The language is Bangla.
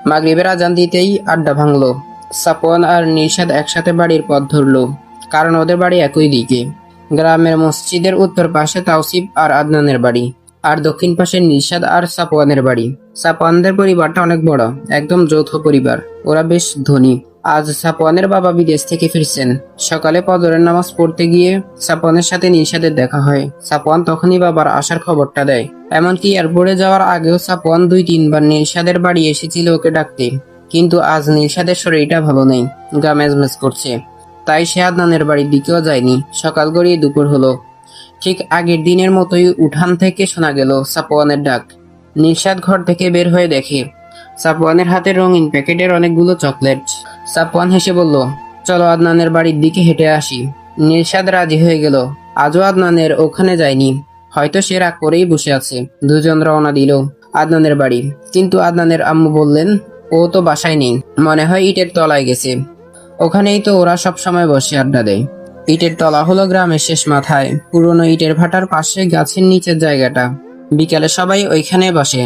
মাগরিবের আজান দিতেই আড্ডা ভাঙলো। সাফওয়ান আর নিশাদ একসাথে বাড়ির পথ ধরলো, কারণ ওদের বাড়ি একই দিকে। গ্রামের মসজিদের উত্তর পাশে তাওসিফ আর আদনানের বাড়ি, আর দক্ষিণ পাশে নিশাদ আর সাফওয়ানের বাড়ি। সাফওয়ানদের পরিবারটা অনেক বড়, একদম যৌথ পরিবার। ওরা বেশ ধনী। আজ সাফওয়ানের বাবা বিদেশ থেকে ফিরছেন। সকালে ফজরের নামাজ পড়তে গিয়ে সাফওয়ানের সাথে নিশাদের দেখা হয়। সাফওয়ান তখনই বাবার আসার খবরটা দেয়। এমনকি এয়ারপোর্টে যাওয়ার আগেও সাফওয়ান 2-3 বার নিশাদের বাড়ি এসেছিল ওকে ডাকতে। কিন্তু আজ নিশাদের শরীরটা ভালো নেই, গা মেজমেজ করছে। তাই সে আদনানের বাড়ির দিকেও যায়নি। সকাল গড়িয়ে দুপুর হলো। ঠিক আগের দিনের মতোই উঠান থেকে শোনা গেল সাফওয়ানের ডাক। নিশাদ ঘর থেকে বের হয়ে দেখে সাফওয়ানের হাতে রঙিন প্যাকেটের অনেকগুলো চকলেট। সাফওয়ান হেসে বলল, চলো আদনানের বাড়ির দিকে হেঁটে আসি। নিশাদ রাজি হয়ে গেল। আজও আদনানের ওখানে যায়নি, হয়তো সে রাগ করেই বসে আছে। দুজন রওনা দিল আদনানের বাড়ি। কিন্তু আদনানের আম্মু বললেন, ও তো বাসায় নেই, মনে হয় ইটের তলায় গেছে। ওখানেই তো ওরা সব সময় বসে আড্ডা দেয়। ইটের তলা হলো গ্রামের শেষ মাথায়, পুরনো ইটের ভাটার পাশে গাছের নিচের জায়গাটা। বিকালে সবাই ওইখানে বসে।